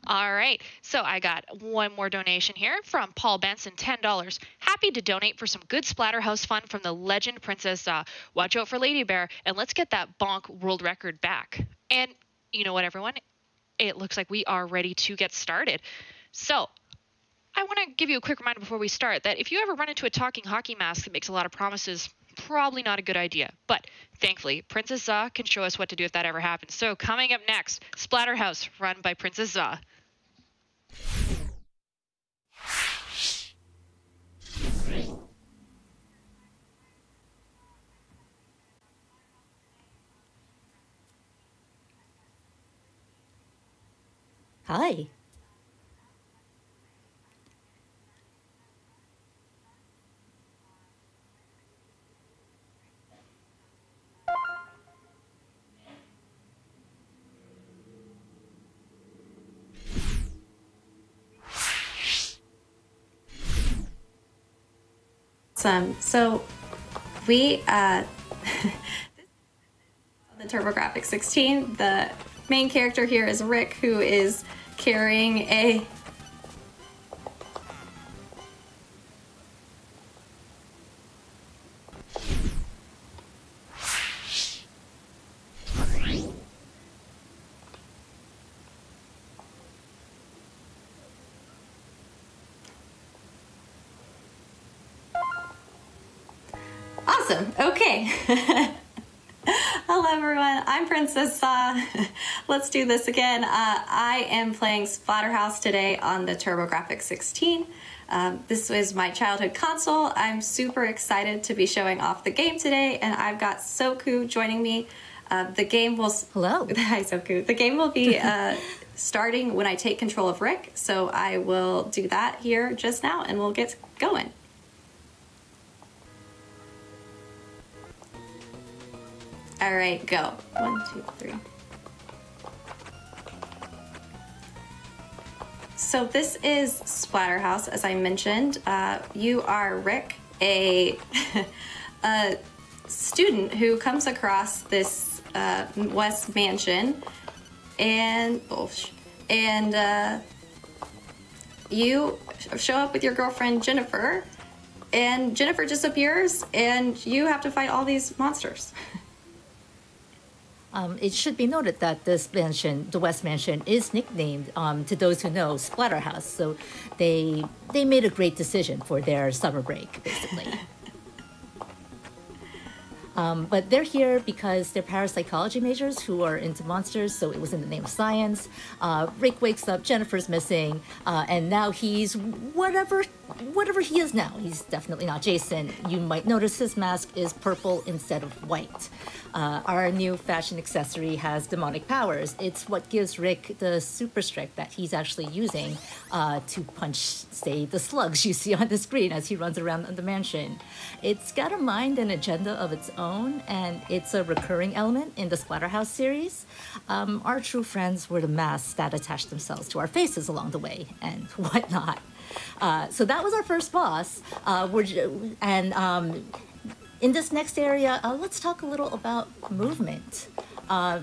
All right. So I got one more donation here from Paul Benson, $10. Happy to donate for some good Splatterhouse fun from the legend Princess Za. Watch out for Lady Bear, and let's get that bonk world record back. And you know what, everyone? It looks like we are ready to get started. So I want to give you a quick reminder before we start that if you ever run into a talking hockey mask that makes a lot of promises, probably not a good idea. But thankfully, Princess Za can show us what to do if that ever happens. So coming up next, Splatterhouse, run by Princess Za. Hi. Awesome. So we the TurboGrafx 16. The main character here is Rick, who is carrying a Awesome. Okay. Hello everyone, I'm Princess Za. Let's do this again. I am playing Splatterhouse today on the TurboGrafx 16. This was my childhood console. I'm super excited to be showing off the game today, and I've got Soku joining me. The game will... Hello. Hi, Soku. The game will be starting when I take control of Rick, so I will do that here just now, and we'll get going. All right, go. 1, 2, 3. So this is Splatterhouse, as I mentioned. You are Rick, a student who comes across this West Mansion, and you show up with your girlfriend Jennifer, and Jennifer disappears, and you have to fight all these monsters. It should be noted that this mansion, the West Mansion, is nicknamed, to those who know, Splatterhouse. So they made a great decision for their summer break, basically. But they're here because they're parapsychology majors who are into monsters, so it was in the name of science. Rick wakes up, Jennifer's missing, and now he's whatever he is now. He's definitely not Jason. You might notice his mask is purple instead of white. Our new fashion accessory has demonic powers. It's what gives Rick the super strength that he's actually using to punch, say, the slugs you see on the screen as he runs around the mansion. It's got a mind and agenda of its own, and it's a recurring element in the Splatterhouse series. Our true friends were the masks that attached themselves to our faces along the way, and whatnot. So that was our first boss, in this next area, let's talk a little about movement.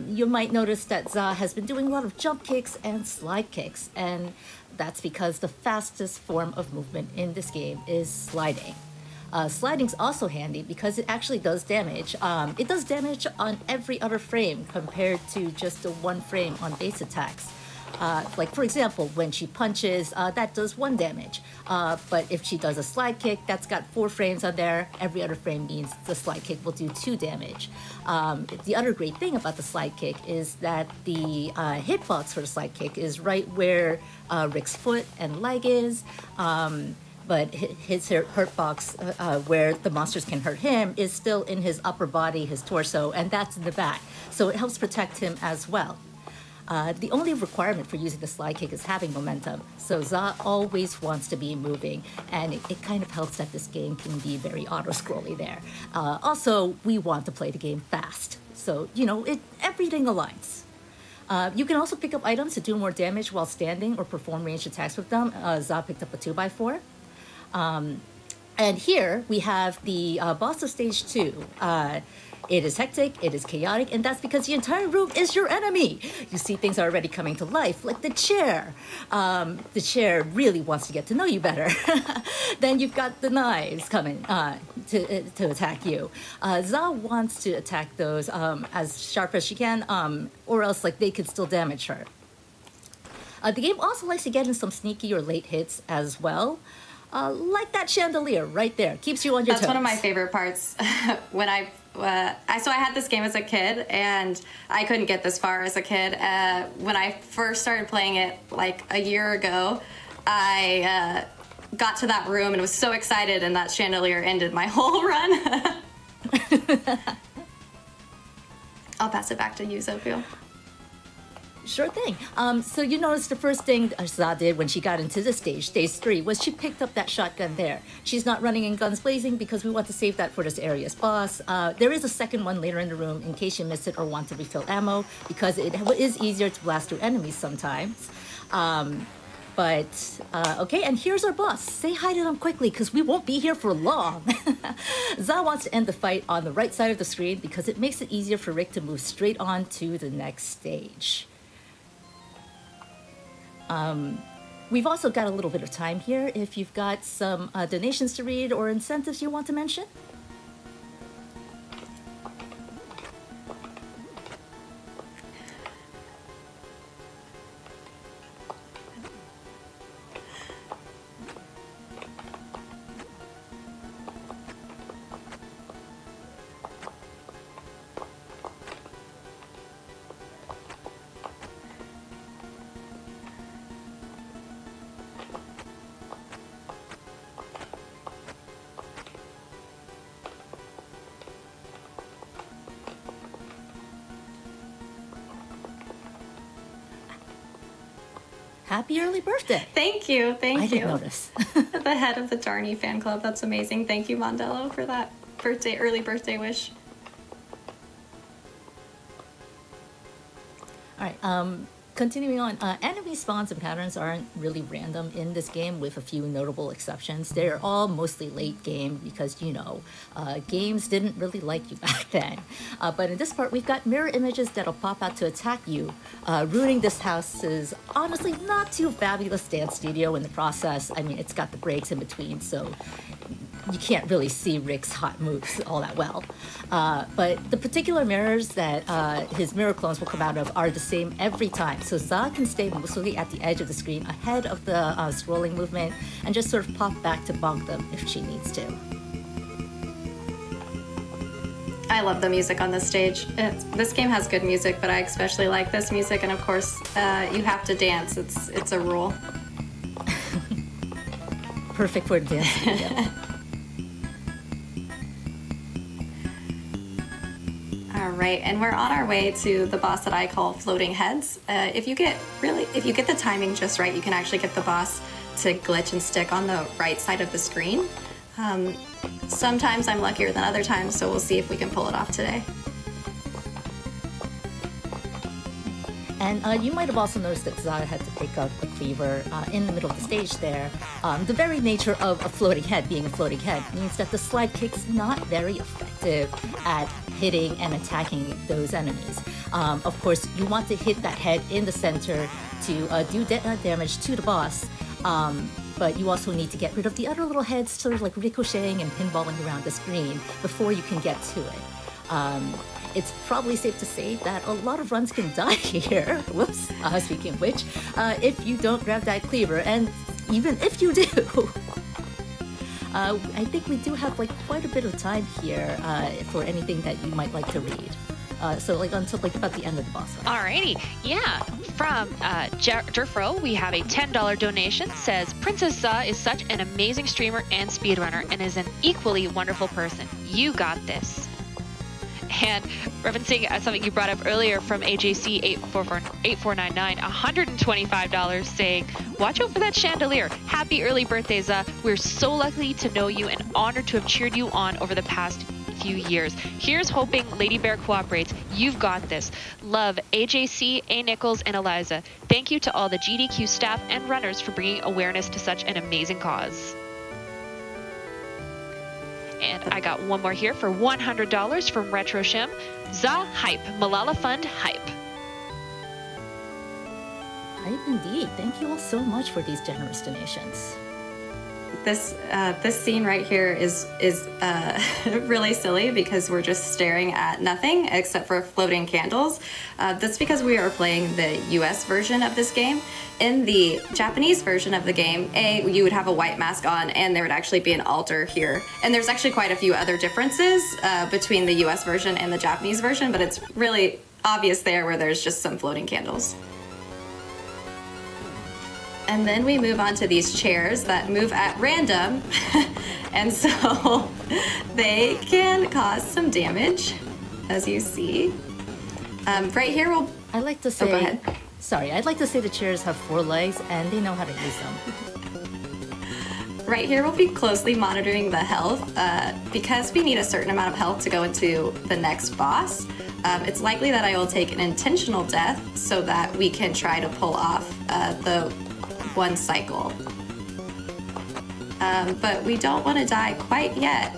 You might notice that Za has been doing a lot of jump kicks and slide kicks, and that's because the fastest form of movement in this game is sliding. Sliding's also handy because it actually does damage. It does damage on every other frame compared to just the one frame on base attacks. Like, for example, when she punches, that does 1 damage. But if she does a slide kick, that's got 4 frames on there. Every other frame means the slide kick will do 2 damage. The other great thing about the slide kick is that the hitbox for the slide kick is right where Rick's foot and leg is. But his hurt box, where the monsters can hurt him, is still in his upper body, his torso, and that's in the back. So it helps protect him as well. The only requirement for using the slide kick is having momentum, so Za always wants to be moving, and it kind of helps that this game can be very auto-scrolly there. Also, we want to play the game fast, so, you know, everything aligns. You can also pick up items to do more damage while standing or perform ranged attacks with them. Za picked up a 2x4. And here we have the boss of stage 2. It is hectic, it is chaotic, and that's because the entire room is your enemy. You see things are already coming to life, like the chair. The chair really wants to get to know you better. Then you've got the knives coming to attack you. Za wants to attack those as sharp as she can, or else like they could still damage her. The game also likes to get in some sneaky or late hits as well. Like that chandelier right there. Keeps you on your toes. That's one of my favorite parts. When I had this game as a kid, and I couldn't get this far as a kid. When I first started playing it, like a year ago, I got to that room and was so excited, and that chandelier ended my whole run. I'll pass it back to you, Zophiel. Sure thing. So you notice the first thing Za did when she got into this stage 3, was she picked up that shotgun there. She's not running in guns blazing because we want to save that for this area's boss. There is a second one later in the room in case you missed it or want to refill ammo, because it is easier to blast through enemies sometimes. Okay, and here's our boss. Say hi to them quickly, because we won't be here for long. Za wants to end the fight on the right side of the screen because it makes it easier for Rick to move straight on to the next stage. We've also got a little bit of time here if you've got some donations to read or incentives you want to mention. Happy early birthday. Thank you. Thank you. I didn't notice. The head of the Darnie fan club. That's amazing. Thank you, Mondello, for that early birthday wish. All right. Continuing on, enemy spawns and patterns aren't really random in this game, with a few notable exceptions. They're all mostly late game because, you know, games didn't really like you back then. But in this part, we've got mirror images that'll pop out to attack you, ruining this house's honestly not too fabulous dance studio in the process. I mean, it's got the breaks in between, so you can't really see Rick's hot moves all that well. But the particular mirrors that his mirror clones will come out of are the same every time. So Za can stay mostly at the edge of the screen ahead of the scrolling movement and just sort of pop back to bonk them if she needs to. I love the music on this stage. This game has good music, but I especially like this music, and of course, you have to dance. It's a rule. Perfect for the dance studio. All right, and we're on our way to the boss that I call Floating Heads. If you get the timing just right, you can actually get the boss to glitch and stick on the right side of the screen. Sometimes I'm luckier than other times, so we'll see if we can pull it off today. And you might have also noticed that Za had to pick up a cleaver in the middle of the stage there. The very nature of a floating head being a floating head means that the slide kick's not very effective at hitting and attacking those enemies. Of course, you want to hit that head in the center to do damage to the boss, but you also need to get rid of the other little heads sort of like ricocheting and pinballing around the screen before you can get to it. It's probably safe to say that a lot of runs can die here. Whoops, speaking of which, if you don't grab that cleaver, and even if you do, I think we do have like quite a bit of time here for anything that you might like to read. So like until like about the end of the boss fight. Alrighty, yeah. From Jerfro, we have a $10 donation. Says Princess Za is such an amazing streamer and speedrunner, and is an equally wonderful person. You got this. And referencing something you brought up earlier from AJC 8499, $125 saying, watch out for that chandelier. Happy early birthday, Za. We're so lucky to know you and honored to have cheered you on over the past few years. Here's hoping Lady Bear cooperates. You've got this. Love, AJC, A. Nichols, and Eliza. Thank you to all the GDQ staff and runners for bringing awareness to such an amazing cause. And I got one more here for $100 from Retro Shim. Za Hype, Malala Fund Hype. Hype indeed. Thank you all so much for these generous donations. This scene right here is really silly because we're just staring at nothing except for floating candles. That's because we are playing the US version of this game. In the Japanese version of the game, you would have a white mask on and there would actually be an altar here. And there's actually quite a few other differences between the US version and the Japanese version, but it's really obvious there where there's just some floating candles. And then we move on to these chairs that move at random. And so they can cause some damage, as you see. Right here, I like to say, go ahead. Sorry, I'd like to say the chairs have 4 legs and they know how to use them. Right here, we'll be closely monitoring the health. Because we need a certain amount of health to go into the next boss, it's likely that I will take an intentional death so that we can try to pull off the one cycle. But we don't want to die quite yet.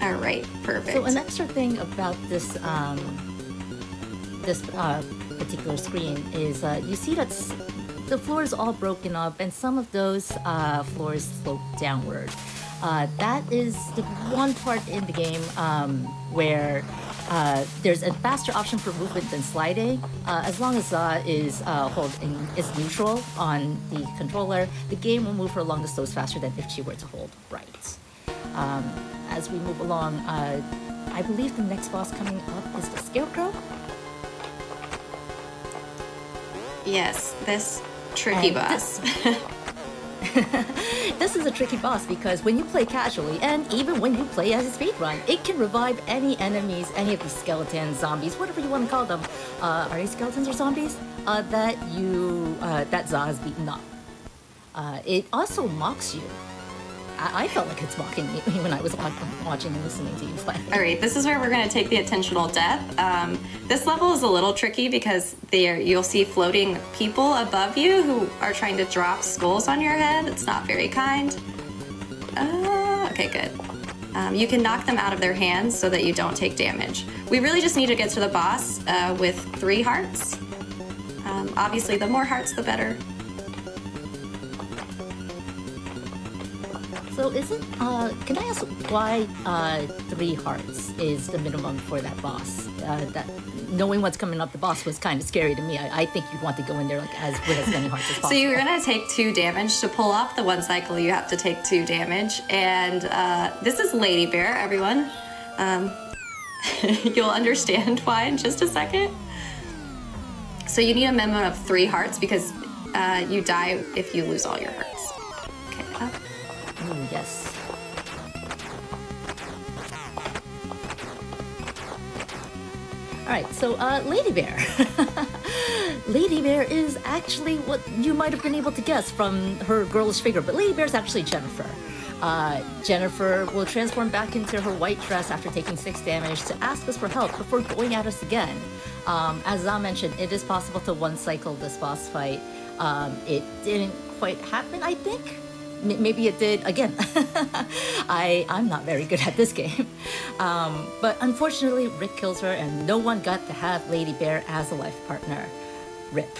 All right, perfect. So an extra thing about this particular screen is you see that the floor is all broken up and some of those floors slope downward. That is the one part in the game where there's a faster option for movement than sliding. As long as Za is is neutral on the controller, the game will move her along the slopes faster than if she were to hold right. As we move along, I believe the next boss coming up is the Scarecrow. Yes, this tricky boss. This is a tricky boss because when you play casually, and even when you play as a speedrun, it can revive any enemies, any of these skeletons, zombies, whatever you want to call them. Are they skeletons or zombies? That Za has beaten up. It also mocks you. I felt like it's mocking me when I was watching and listening to you play. All right, this is where we're going to take the intentional death. This level is a little tricky because you'll see floating people above you who are trying to drop skulls on your head. It's not very kind. Okay, good. You can knock them out of their hands so that you don't take damage. We really just need to get to the boss with 3 hearts. Obviously, the more hearts, the better. So can I ask why 3 hearts is the minimum for that boss? Knowing what's coming up the boss was kind of scary to me. I think you'd want to go in there with as many hearts as possible. So you're gonna take 2 damage. To pull off the one cycle, you have to take 2 damage. And this is Lady Bear, everyone. You'll understand why in just a second. So you need a minimum of 3 hearts because you die if you lose all your hearts. Okay, up. Oh, yes. Alright, so Lady Bear. Lady Bear is actually what you might have been able to guess from her girlish figure, but Lady Bear is actually Jennifer. Jennifer will transform back into her white dress after taking 6 damage to ask us for help before going at us again. As Za mentioned, it is possible to one-cycle this boss fight. It didn't quite happen, I think. Maybe it did. Again, I'm not very good at this game. But unfortunately, Rick kills her and no one got to have Lady Bear as a life partner. RIP.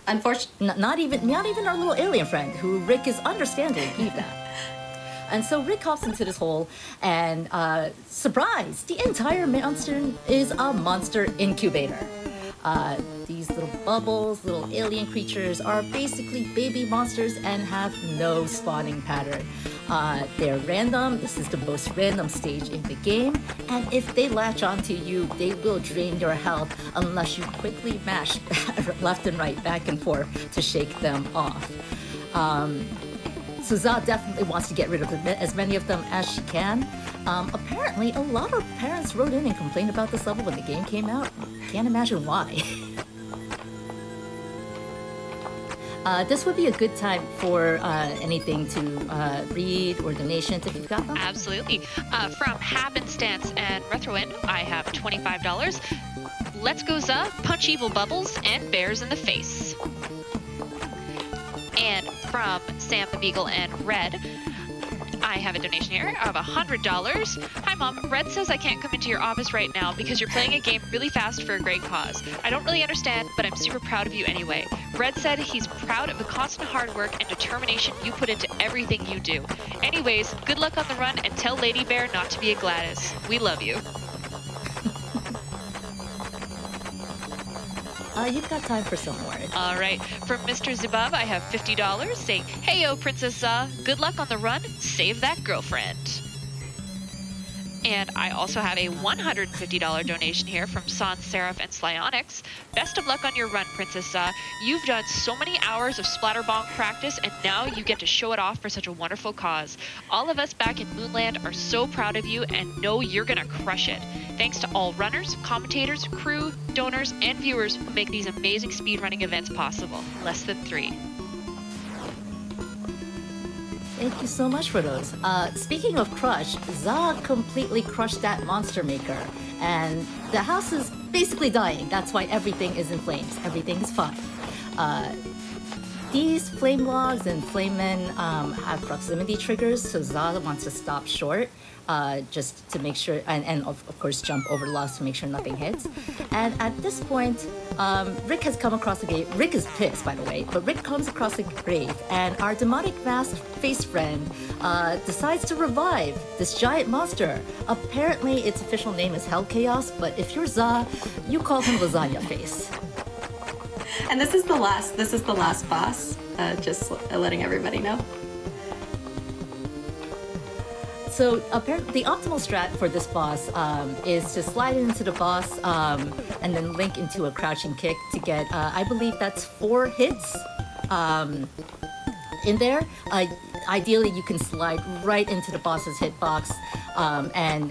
Unfortunately, not even our little alien friend, who Rick is understandably peeved at. And so Rick hops into this hole and, surprise! The entire monster is a monster incubator. These little bubbles, little alien creatures are basically baby monsters and have no spawning pattern. They're random. This is the most random stage in the game. And if they latch onto you, they will drain your health unless you quickly mash left and right, back and forth to shake them off. So Za definitely wants to get rid of as many of them as she can. Apparently, a lot of parents wrote in and complained about this level when the game came out. Can't imagine why. This would be a good time for anything to read or donations if you've got them. Absolutely. From Happenstance and Retroin, I have $25. Let's go Za, punch evil bubbles, and bears in the face. from Sam the Beagle and Red. I have a donation here of $100. Hi, Mom. Red says I can't come into your office right now because you're playing a game really fast for a great cause. I don't really understand, but I'm super proud of you anyway. Red said he's proud of the constant hard work and determination you put into everything you do. Anyways, good luck on the run and tell Lady Bear not to be a Gladys. We love you. You've got time for some more. All right. From Mr. Zibab, I have $50 saying, "Hey, yo, Princess Za, good luck on the run. Save that girlfriend." And I also have a $150 donation here from Sans Seraph and Slyonyx. Best of luck on your run, Princess Za. You've done so many hours of Splatterbomb practice, and now you get to show it off for such a wonderful cause. All of us back in Moonland are so proud of you and know you're gonna crush it. Thanks to all runners, commentators, crew, donors, and viewers who make these amazing speedrunning events possible. Less than 3. Thank you so much for those. Speaking of crush, Za completely crushed that monster maker, and the house is basically dying. That's why everything is in flames. Everything is fine. These flame logs and flame men have proximity triggers, so Za wants to stop short, just to make sure, and of course jump over the logs to make sure nothing hits. And at this point, Rick has come across the grave. Rick is pissed, by the way, but Rick comes across the grave, and our demonic masked face friend decides to revive this giant monster. Apparently, its official name is Hell Chaos, but if you're Za, you call him Lasagna Face. And this is the last boss. Just letting everybody know. So apparently, the optimal strat for this boss is to slide into the boss and then link into a crouching kick to get, I believe that's 4 hits in there. Ideally, you can slide right into the boss's hitbox, and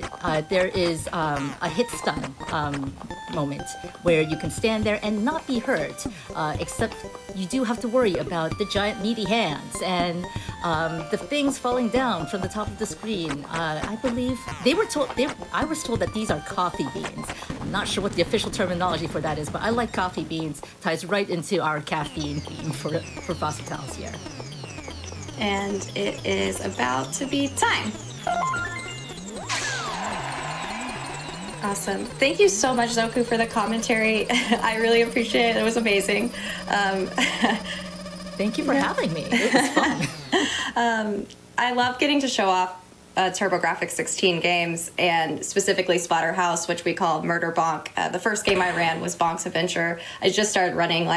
there is a hit stun moment where you can stand there and not be hurt, except you do have to worry about the giant meaty hands and the things falling down from the top of the screen. I believe I was told that these are coffee beans. I'm not sure what the official terminology for that is, but I like coffee beans. Ties right into our caffeine theme for Fossitals here. And it is about to be time. Awesome. Thank you so much, Zoku, for the commentary. I really appreciate it. It was amazing. Thank you for having me. It was fun. I love getting to show off TurboGrafx 16 games, and specifically Splatterhouse, which we call Murder Bonk. The first game I ran was Bonk's Adventure. I just started running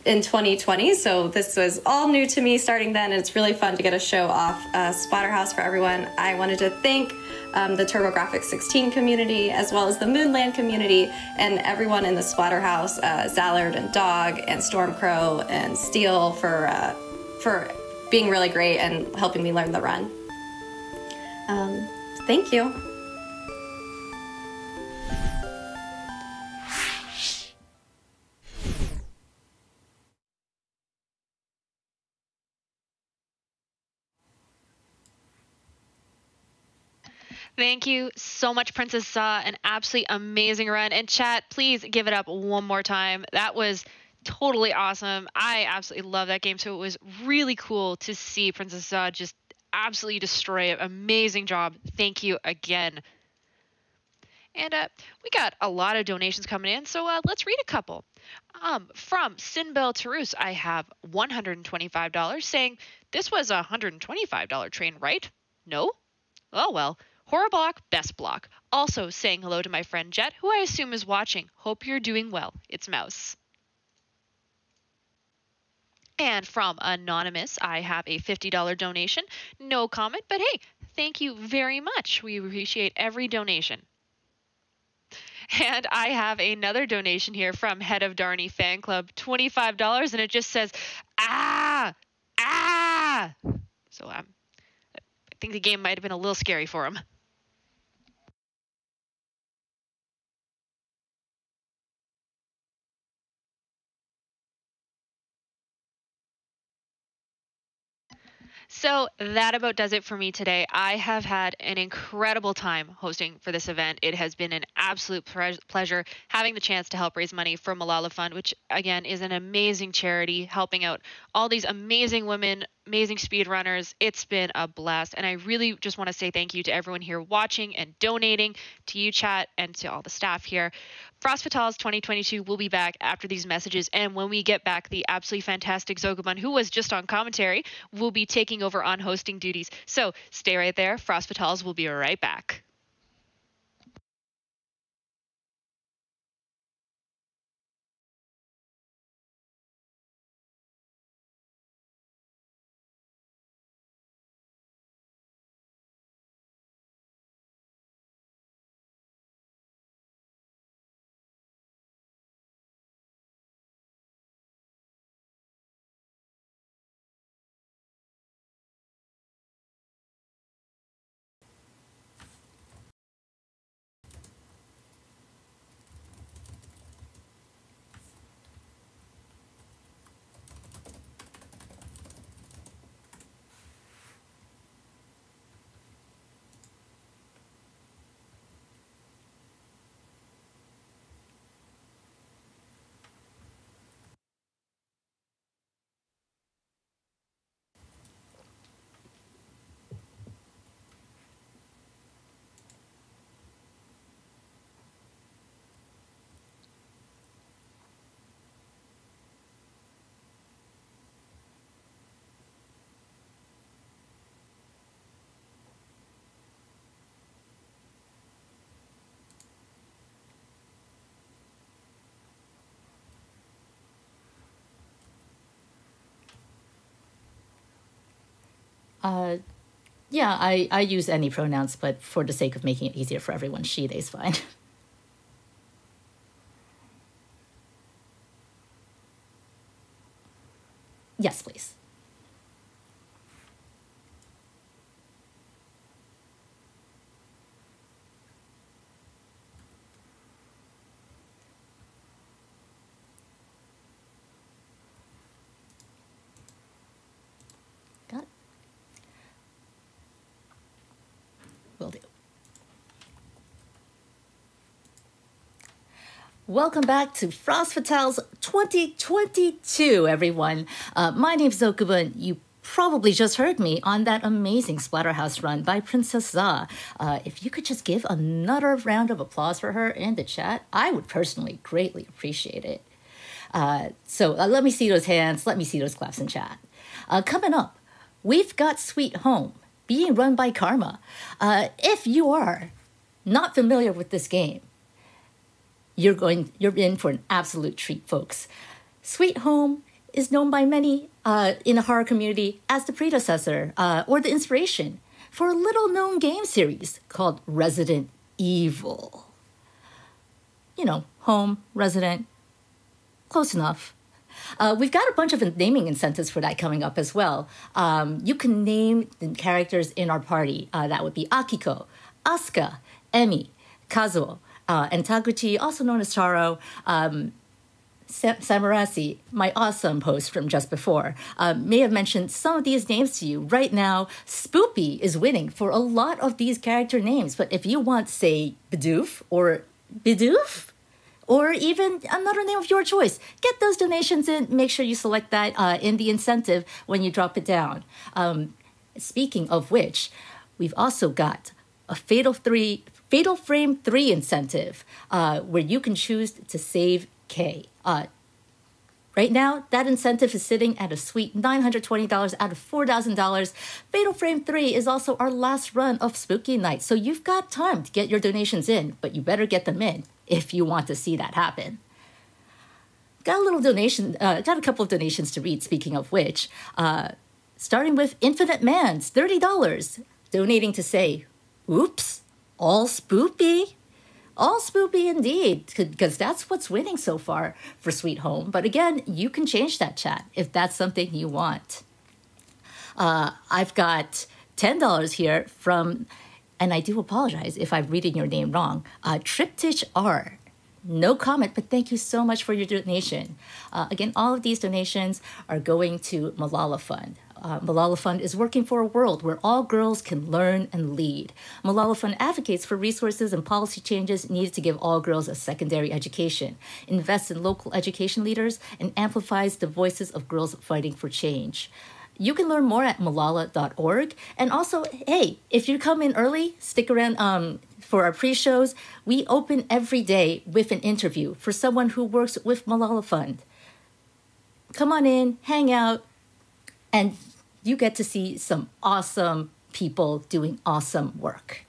in 2020, so this was all new to me starting then. It's really fun to get a show off Splatterhouse for everyone. I wanted to thank the TurboGrafx 16 community, as well as the Moonland community, and everyone in the Splatterhouse, Zallard and Dog and Stormcrow and Steel for being really great and helping me learn the run. Thank you. Thank you so much, Princess Za. An absolutely amazing run. And chat, please give it up one more time. That was totally awesome. I absolutely love that game. So it was really cool to see Princess Za just absolutely destroy it. Amazing job. Thank you again. And we got a lot of donations coming in, so let's read a couple. From Sinbel Tarus, I have $125 saying, "This was a $125 train, right? No? Oh well. Horror Block, Best Block. Also saying hello to my friend Jet, who I assume is watching. Hope you're doing well. It's Mouse." And from Anonymous, I have a $50 donation. No comment, but hey, thank you very much. We appreciate every donation. And I have another donation here from Head of Darny Fan Club, $25, and it just says, "Ah! Ah!" So I think the game might have been a little scary for him. So that about does it for me today. I have had an incredible time hosting for this event. It has been an absolute pleasure having the chance to help raise money for Malala Fund, which again is an amazing charity helping out all these amazing women, amazing speedrunners. It's been a blast. And I really just want to say thank you to everyone here watching and donating, to you, chat, and to all the staff here. Frost Fatales 2022 will be back after these messages. And when we get back, the absolutely fantastic Zogabun, who was just on commentary, will be taking over on hosting duties. So stay right there. Frost Fatales will be right back. Yeah, I use any pronouns, but for the sake of making it easier for everyone, she, they's fine. Yes, please. Got it. Will do. Welcome back to Frost Fatales 2022, everyone. My name's Zokubun. You probably just heard me on that amazing Splatterhouse run by Princess Za. If you could just give another round of applause for her in the chat, I would personally greatly appreciate it. So let me see those hands. Let me see those claps in chat. Coming up, we've got Sweet Home, being run by Karma. If you are not familiar with this game, you're in for an absolute treat, folks. Sweet Home is known by many in the horror community as the predecessor or the inspiration for a little-known game series called Resident Evil. You know, home, resident, close enough. We've got a bunch of naming incentives for that coming up as well. You can name the characters in our party. That would be Akiko, Asuka, Emi, Kazuo, and Taguchi, also known as Taro, Samarasi, my awesome host from just before, may have mentioned some of these names to you. Right now, Spoopy is winning for a lot of these character names. But if you want, say, Bidoof or Bidoof, or even another name of your choice, get those donations in. Make sure you select that in the incentive when you drop it down. Speaking of which, we've also got a Fatal Frame 3 incentive where you can choose to save K. Right now, that incentive is sitting at a sweet $920 out of $4,000. Fatal Frame 3 is also our last run of Spooky Night, so you've got time to get your donations in, but you better get them in if you want to see that happen. Got a couple of donations to read, speaking of which. Starting with Infinite Man's $30, donating to say, oops, all spoopy. All spoopy indeed, because that's what's winning so far for Sweet Home. But again, you can change that, chat, if that's something you want. I've got $10 here from, and I do apologize if I'm reading your name wrong, Triptych R. No comment, but thank you so much for your donation. Again, all of these donations are going to Malala Fund. Malala Fund is working for a world where all girls can learn and lead. Malala Fund advocates for resources and policy changes needed to give all girls a secondary education, invests in local education leaders, and amplifies the voices of girls fighting for change. You can learn more at malala.org. And also, hey, if you come in early, stick around for our pre-shows. We open every day with an interview for someone who works with Malala Fund. Come on in, hang out, and you get to see some awesome people doing awesome work.